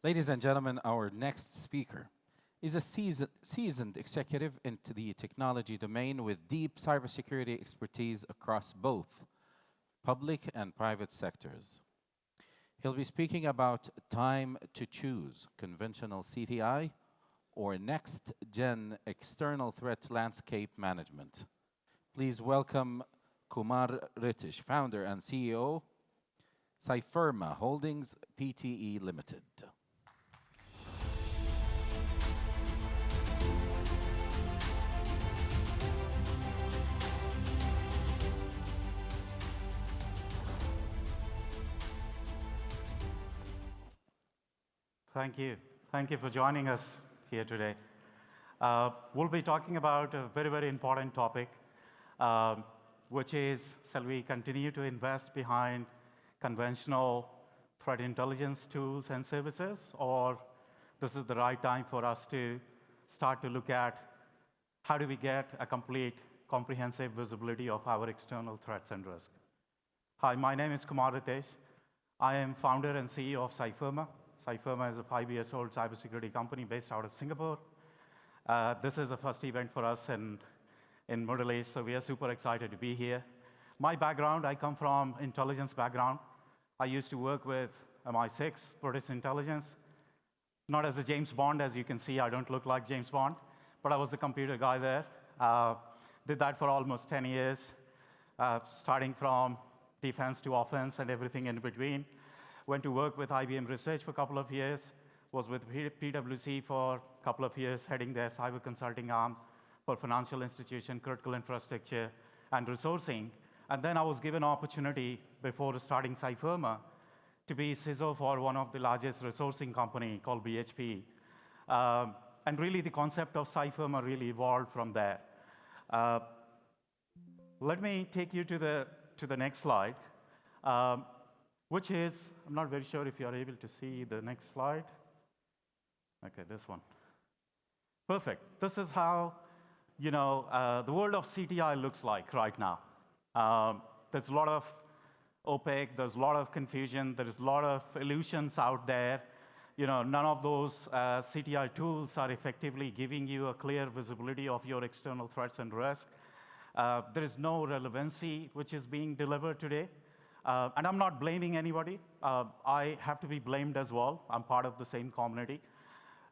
Ladies and gentlemen, our next speaker is a seasoned executive into the technology domain with deep cybersecurity expertise across both public and private sectors. He'll be speaking about time to choose conventional CTI or NextGen external threat landscape management. Please welcome Kumar Ritesh, founder and CEO, CYFIRMA Holdings Pte. Limited. Thank you. Thank you for joining us here today. We'll be talking about a very, very important topic, which is, shall we continue to invest behind conventional threat intelligence tools and services, or this is the right time for us to start to look at how do we get a complete, comprehensive visibility of our external threats and risk. Hi, my name is Kumar Ritesh. I am founder and CEO of CYFIRMA. CYFIRMA is a 5-year-old cybersecurity company based out of Singapore. This is the first event for us in Middle East, so we are super excited to be here. My background, I come from intelligence background. I used to work with MI6, British intelligence. Not as a James Bond, as you can see, I don't look like James Bond, but I was the computer guy there. Did that for almost 10 years, starting from defense to offense and everything in between. Went to work with IBM Research for a couple of years, was with PwC for a couple of years, heading their cyber consulting arm for financial institution, critical infrastructure, and resourcing. And then I was given an opportunity before starting CYFIRMA to be CISO for one of the largest resourcing company called BHP. And really the concept of CYFIRMA really evolved from there. Let me take you to the next slide. Which is, I'm not very sure if you're able to see the next slide. Okay, this one. Perfect. This is how, the world of CTI looks like right now. There's a lot of opaque, there's a lot of confusion, there's a lot of illusions out there. None of those CTI tools are effectively giving you a clear visibility of your external threats and risk. There is no relevancy which is being delivered today. And I'm not blaming anybody. I have to be blamed as well. I'm part of the same community.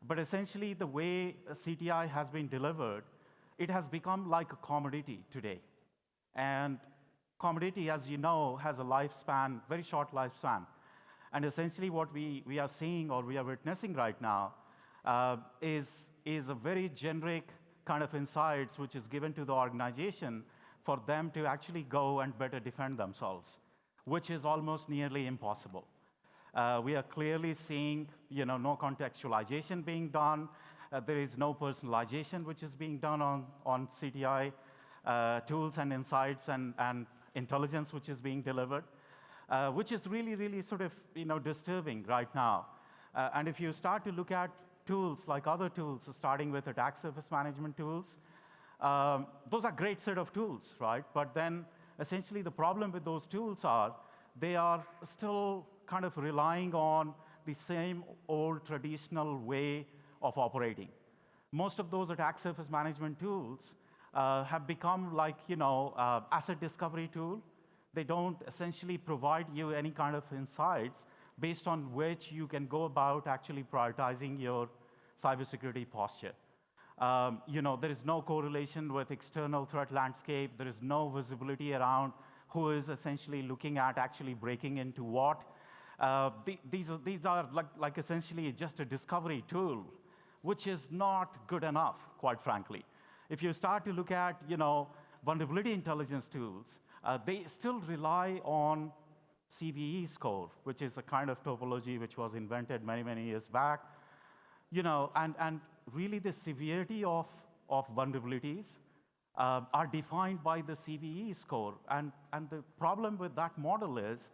But essentially, the way CTI has been delivered, it has become like a commodity today. And commodity, as you know, has a lifespan, very short lifespan. And essentially, what we are seeing or we are witnessing right now is a very generic kind of insights which is given to the organization for them to actually go and better defend themselves, which is almost nearly impossible. We are clearly seeing, no contextualization being done. There is no personalization which is being done on CTI tools and insights and intelligence which is being delivered, which is really, really sort of, disturbing right now. And if you start to look at tools like other tools, starting with attack surface management tools, those are great set of tools, right? But then essentially, the problem with those tools are they are still kind of relying on the same old traditional way of operating. Most of those attack surface management tools have become like, asset discovery tool. They don't essentially provide you any kind of insights based on which you can go about actually prioritizing your cybersecurity posture. There is no correlation with external threat landscape. There is no visibility around who is essentially looking at actually breaking into what. These are like essentially just a discovery tool, which is not good enough, quite frankly. If you start to look at, vulnerability intelligence tools, they still rely on CVE score, which is a kind of topology which was invented many, many years back. And really the severity of vulnerabilities are defined by the CVE score. And the problem with that model is,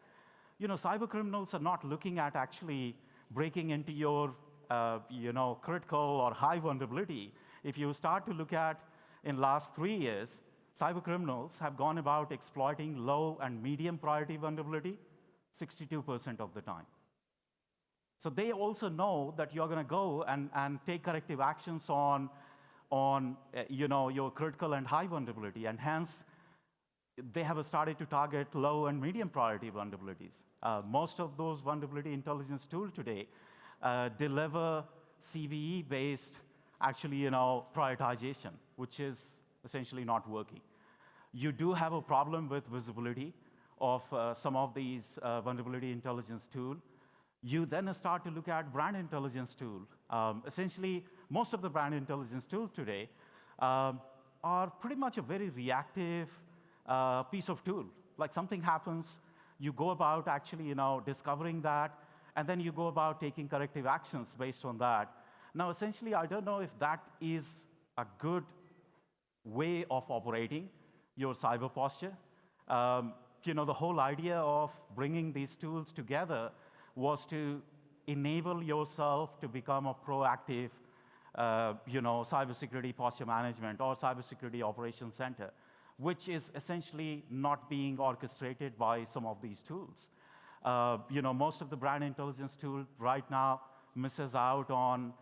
cyber criminals are not looking at actually breaking into your, critical or high vulnerability. If you start to look at in last 3 years, cyber criminals have gone about exploiting low and medium priority vulnerability 62% of the time. So they also know that you're going to go and take corrective actions on your critical and high vulnerability, and hence they have started to target low and medium priority vulnerabilities. Most of those vulnerability intelligence tools today deliver CVE-based, actually, prioritization, which is essentially not working. You do have a problem with visibility of some of these vulnerability intelligence tools. You then start to look at brand intelligence tool. Essentially, most of the brand intelligence tools today are pretty much a very reactive piece of tool. Like something happens, you go about actually discovering that, and then you go about taking corrective actions based on that. Now, essentially, I don't know if that is a good way of operating your cyber posture. The whole idea of bringing these tools together was to enable yourself to become a proactive, cybersecurity posture management or cybersecurity operations center, which is essentially not being orchestrated by some of these tools. Most of the brand intelligence tool right now misses out on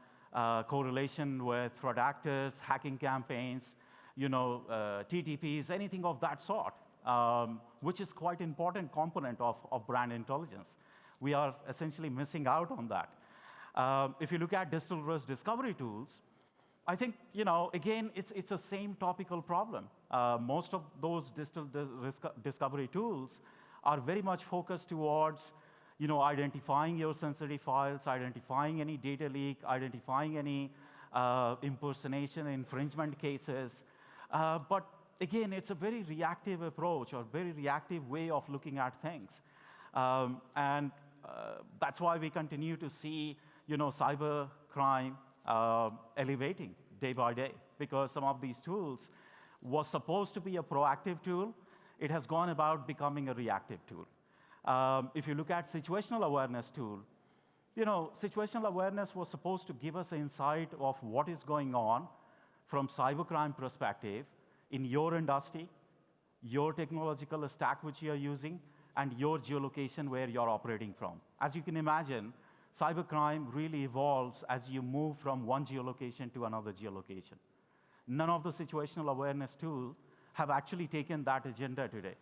correlation with threat actors, hacking campaigns, TTPs, anything of that sort, which is quite important component of brand intelligence. We are essentially missing out on that. If you look at digital risk discovery tools, I think, again, it's the same topical problem. Most of those digital risk discovery tools are very much focused towards, identifying your sensitive files, identifying any data leak, identifying any impersonation, infringement cases. But again, it's a very reactive approach or very reactive way of looking at things. And that's why we continue to see, cyber crime elevating day by day, because some of these tools was supposed to be a proactive tool. It has gone about becoming a reactive tool. If you look at situational awareness tool, situational awareness was supposed to give us an insight of what is going on from cybercrime perspective in your industry, your technological stack which you're using, and your geolocation where you're operating from. As you can imagine, cybercrime really evolves as you move from one geolocation to another geolocation. None of the situational awareness tools have actually taken that agenda today.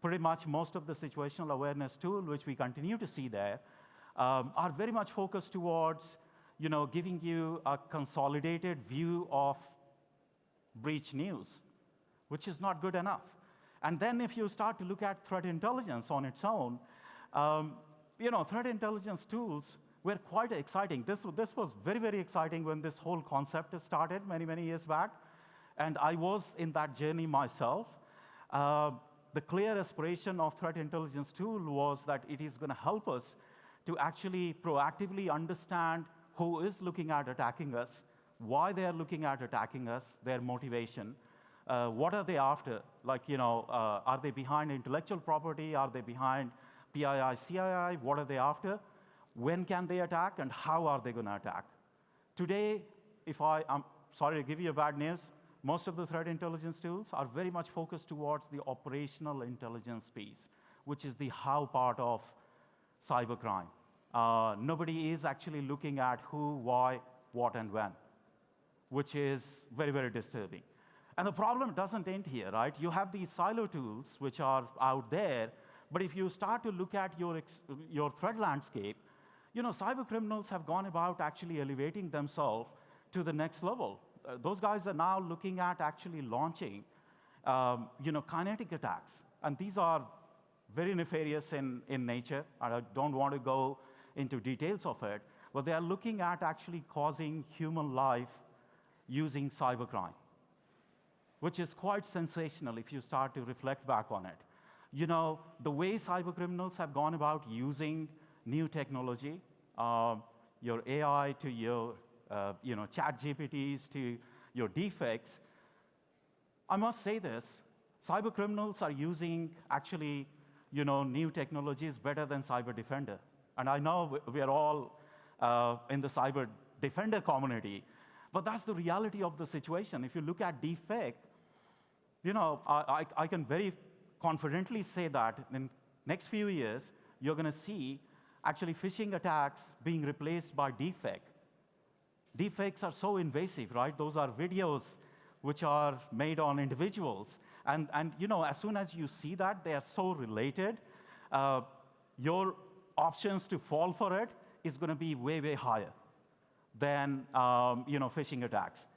Pretty much most of the situational awareness tools, which we continue to see there, are very much focused towards giving you a consolidated view of breach news, which is not good enough. And then if you start to look at threat intelligence on its own, threat intelligence tools were quite exciting. This was very, very exciting when this whole concept started many, many years back. And I was in that journey myself. The clear aspiration of threat intelligence tool was that it is going to help us to actually proactively understand who is looking at attacking us, why they are looking at attacking us, their motivation, what are they after? Like, are they behind intellectual property? Are they behind PII, CII? What are they after? When can they attack, and how are they going to attack? Today, I'm sorry to give you bad news, most of the threat intelligence tools are very much focused towards the operational intelligence piece, which is the how part of cybercrime. Nobody is actually looking at who, why, what, and when, which is very, very disturbing. And the problem doesn't end here, right? You have these silo tools which are out there, but if you start to look at your threat landscape, cyber criminals have gone about actually elevating themselves to the next level. Those guys are now looking at actually launching, kinetic attacks. And these are very nefarious in nature. I don't want to go into details of it, but they are looking at actually causing human life using cybercrime, which is quite sensational if you start to reflect back on it. The way cyber criminals have gone about using new technology, your AI to your chat GPTs to your defects, I must say this, cyber criminals are using actually new technologies better than Cyber Defender. And I know we are all in the Cyber Defender community, but that's the reality of the situation. If you look at defect, I can very confidently say that in next few years, you're going to see actually phishing attacks being replaced by deepfake. Deepfakes are so invasive, right? Those are videos which are made on individuals. And as soon as you see that, they are so related, your options to fall for it is going to be way, way higher than phishing attacks.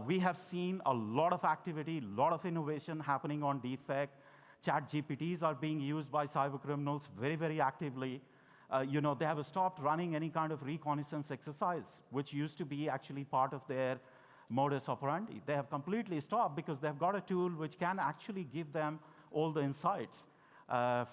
We have seen a lot of activity, a lot of innovation happening on deepfake. Chat GPTs are being used by cybercriminals very, very actively. They have stopped running any kind of reconnaissance exercise, which used to be actually part of their modus operandi. They have completely stopped because they've got a tool which can actually give them all the insights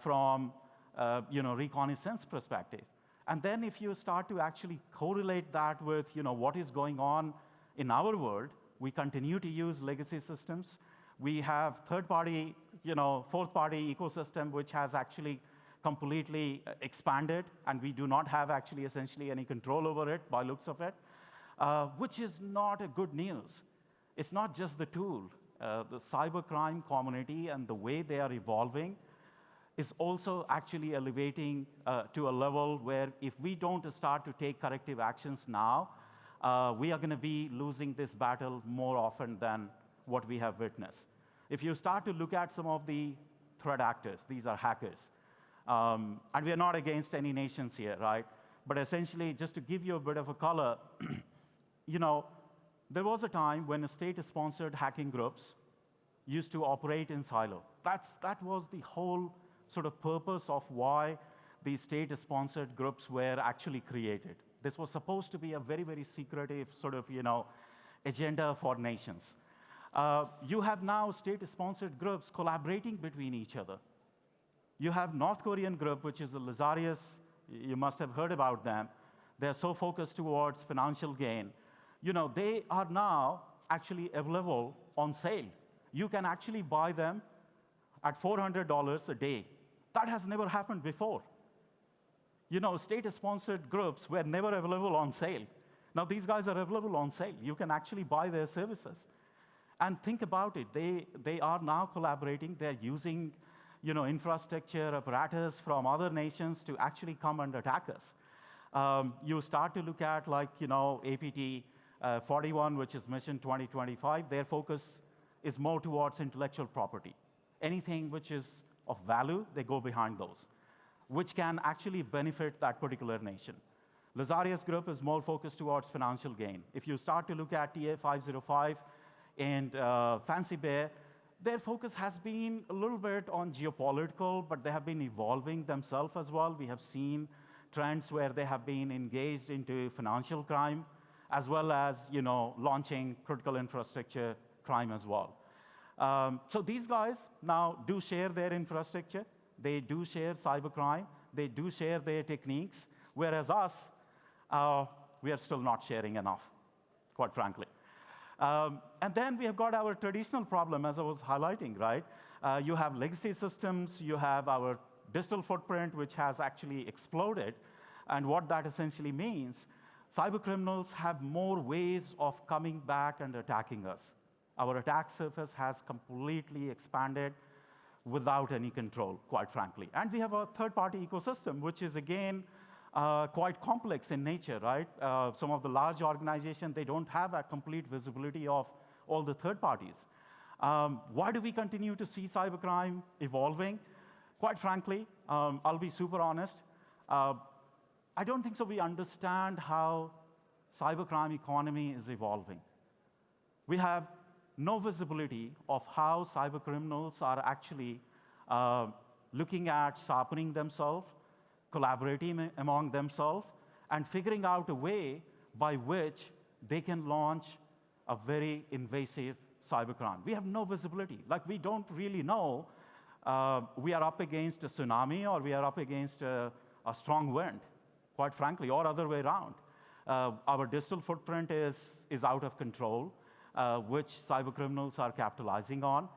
from reconnaissance perspective. And then if you start to actually correlate that with what is going on in our world, we continue to use legacy systems. We have third-party, fourth-party ecosystem, which has actually completely expanded, and we do not have actually essentially any control over it by looks of it, which is not a good news. It's not just the tool. The cybercrime community and the way they are evolving is also actually elevating to a level where if we don't start to take corrective actions now, we are going to be losing this battle more often than what we have witnessed. If you start to look at some of the threat actors, these are hackers. And we are not against any nations here, right? But essentially, just to give you a bit of a color, there was a time when state-sponsored hacking groups used to operate in silo. That was the whole sort of purpose of why these state-sponsored groups were actually created. This was supposed to be a very, very secretive sort of, agenda for nations. You have now state-sponsored groups collaborating between each other. You have North Korean group, which is a Lazarus. You must have heard about them. They're so focused towards financial gain. They are now actually available on sale. You can actually buy them at $400 a day. That has never happened before. State-sponsored groups were never available on sale. Now these guys are available on sale. You can actually buy their services. And think about it. They are now collaborating. They're using infrastructure, apparatus from other nations to actually come and attack us. You start to look at APT 41, which is Mission 2025. Their focus is more towards intellectual property. Anything which is of value, they go behind those, which can actually benefit that particular nation. Lazarus Group is more focused towards financial gain. If you start to look at TA 505 and Fancy Bear, their focus has been a little bit on geopolitical, but they have been evolving themselves as well. We have seen trends where they have been engaged into financial crime, as well as launching critical infrastructure crime as well. So these guys now do share their infrastructure. They do share cybercrime. They do share their techniques, whereas us, we are still not sharing enough, quite frankly. And then we have got our traditional problem, as I was highlighting, right? You have legacy systems. You have our digital footprint, which has actually exploded. And what that essentially means, cybercriminals have more ways of coming back and attacking us. Our attack surface has completely expanded without any control, quite frankly. And we have a third-party ecosystem, which is, again, quite complex in nature, right? Some of the large organizations, they don't have a complete visibility of all the third parties. Why do we continue to see cybercrime evolving? Quite frankly, I'll be super honest. I don't think so we understand how cybercrime economy is evolving. We have no visibility of how cybercriminals are actually looking at sharpening themselves, collaborating among themselves, and figuring out a way by which they can launch a very invasive cybercrime. We have no visibility. We don't really know we are up against a tsunami or we are up against a strong wind, quite frankly, or other way around. Our digital footprint is out of control, which cybercriminals are capitalizing on.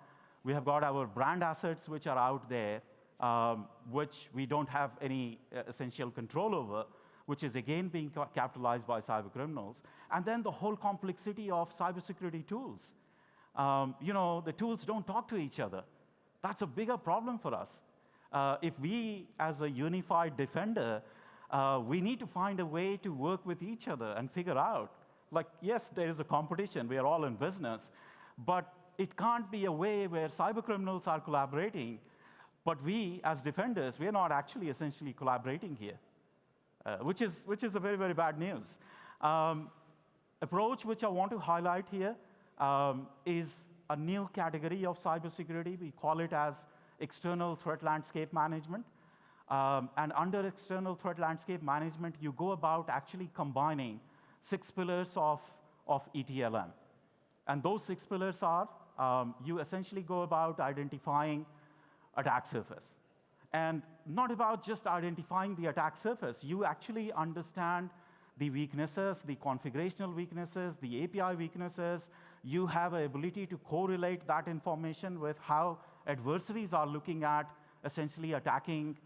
We have got our brand assets which are out there, which we don't have any essential control over, which is again being capitalized by cybercriminals. And then the whole complexity of cybersecurity tools. The tools don't talk to each other. That's a bigger problem for us. If we, as a unified defender, We need to find a way to work with each other and figure out, like, yes, there is a competition. We are all in business. But it can't be a way where cyber criminals are collaborating, but we, as defenders, we are not actually essentially collaborating here, which is a very, very bad news. Approach which I want to highlight here is a new category of cybersecurity. We call it as external threat landscape management. And under external threat landscape management, you go about actually combining 6 pillars of ETLM. And those 6 pillars are, you essentially go about identifying attack surface. And not about just identifying the attack surface. You actually understand the weaknesses, the configurational weaknesses, the API weaknesses. You have an ability to correlate that information with how adversaries are looking at essentially attacking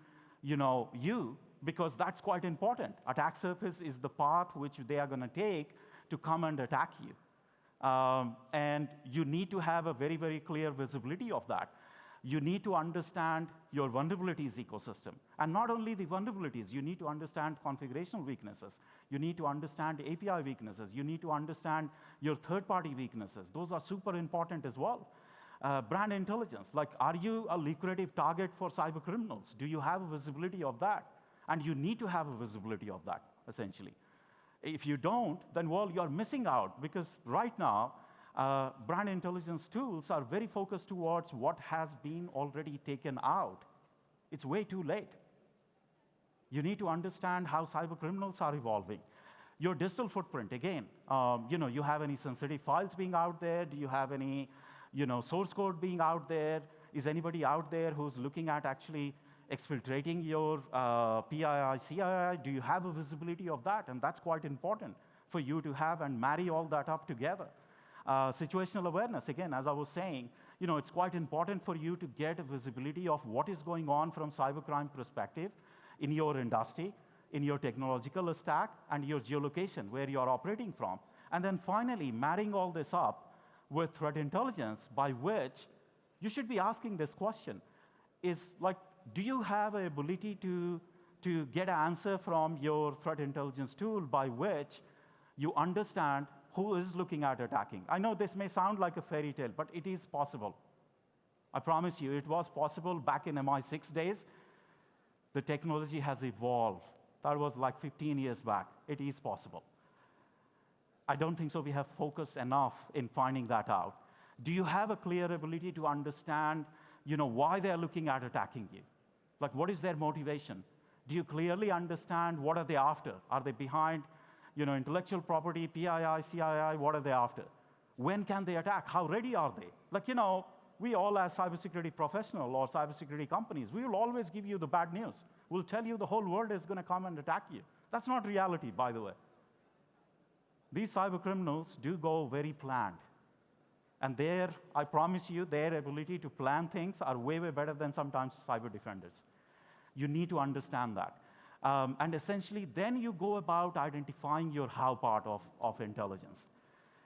you, because that's quite important. Attack surface is the path which they are going to take to come and attack you. And you need to have a very, very clear visibility of that. You need to understand your vulnerabilities ecosystem. And not only the vulnerabilities, you need to understand configurational weaknesses. You need to understand API weaknesses. You need to understand your third-party weaknesses. Those are super important as well. Brand intelligence, like, are you a lucrative target for cyber criminals? Do you have a visibility of that? And you need to have a visibility of that, essentially. If you don't, then, well, you're missing out, because right now, brand intelligence tools are very focused towards what has been already taken out. It's way too late. You need to understand how cyber criminals are evolving. Your digital footprint, again, you have any sensitive files being out there? Do you have any source code being out there? Is anybody out there who's looking at actually exfiltrating your PII, CII? Do you have a visibility of that? And that's quite important for you to have and marry all that up together. Situational awareness, again, as I was saying, it's quite important for you to get a visibility of what is going on from cybercrime perspective in your industry, in your technological stack, and your geolocation, where you're operating from. And then finally, marrying all this up with threat intelligence, by which you should be asking this question, is like, do you have an ability to get an answer from your threat intelligence tool by which you understand who is looking at attacking? I know this may sound like a fairy tale, but it is possible. I promise you, it was possible back in MI6 days. The technology has evolved. That was like 15 years back. It is possible. I don't think so we have focused enough in finding that out. Do you have a clear ability to understand, why they're looking at attacking you? Like, what is their motivation? Do you clearly understand what are they after? Are they behind intellectual property, PII, CII, what are they after? When can they attack? How ready are they? Like, we all as cybersecurity professionals or cybersecurity companies, we will always give you the bad news. We'll tell you the whole world is going to come and attack you. That's not reality, by the way. These cyber criminals do go very planned. And I promise you, their ability to plan things are way, way better than sometimes cyber defenders. You need to understand that. And essentially, then you go about identifying your how part of intelligence.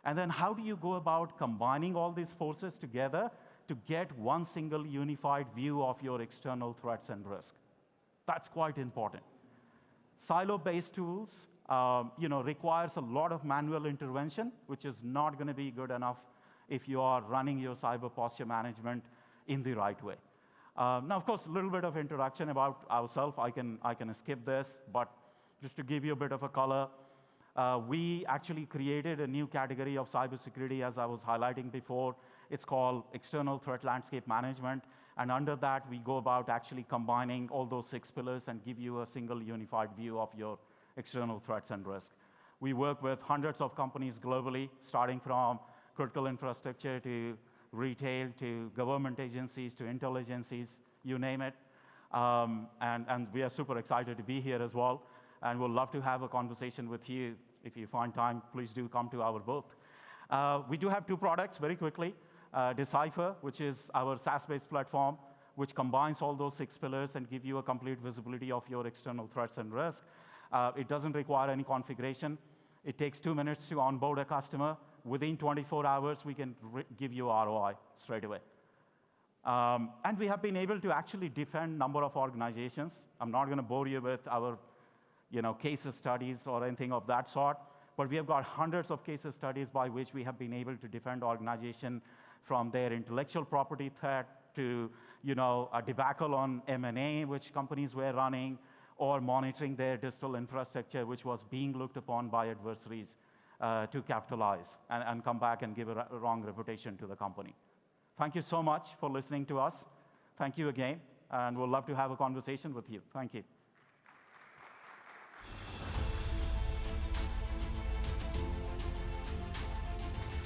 And then how do you go about combining all these forces together to get one single unified view of your external threats and risk? That's quite important. Silo-based tools, requires a lot of manual intervention, which is not going to be good enough if you are running your cyber posture management in the right way. Now, of course, a little bit of introduction about ourselves. I can skip this, but just to give you a bit of a color, we actually created a new category of cybersecurity, as I was highlighting before. It's called external threat landscape management. And under that, we go about actually combining all those 6 pillars and give you a single unified view of your external threats and risk. We work with hundreds of companies globally, starting from critical infrastructure to retail to government agencies to intel agencies, you name it. And we are super excited to be here as well. And we'll love to have a conversation with you. If you find time, please do come to our booth. We do have 2 products very quickly. Decipher, which is our SaaS-based platform, which combines all those 6 pillars and give you a complete visibility of your external threats and risk. It doesn't require any configuration. It takes 2 minutes to onboard a customer. Within 24 hours, we can give you ROI straight away. And we have been able to actually defend a number of organizations. I'm not going to bore you with our case studies or anything of that sort. But we have got hundreds of case studies by which we have been able to defend organization from their intellectual property threat to a debacle on M&A, which companies were running, or monitoring their digital infrastructure, which was being looked upon by adversaries to capitalize and come back and give a wrong reputation to the company. Thank you so much for listening to us. Thank you again, and we'd love to have a conversation with you. Thank you.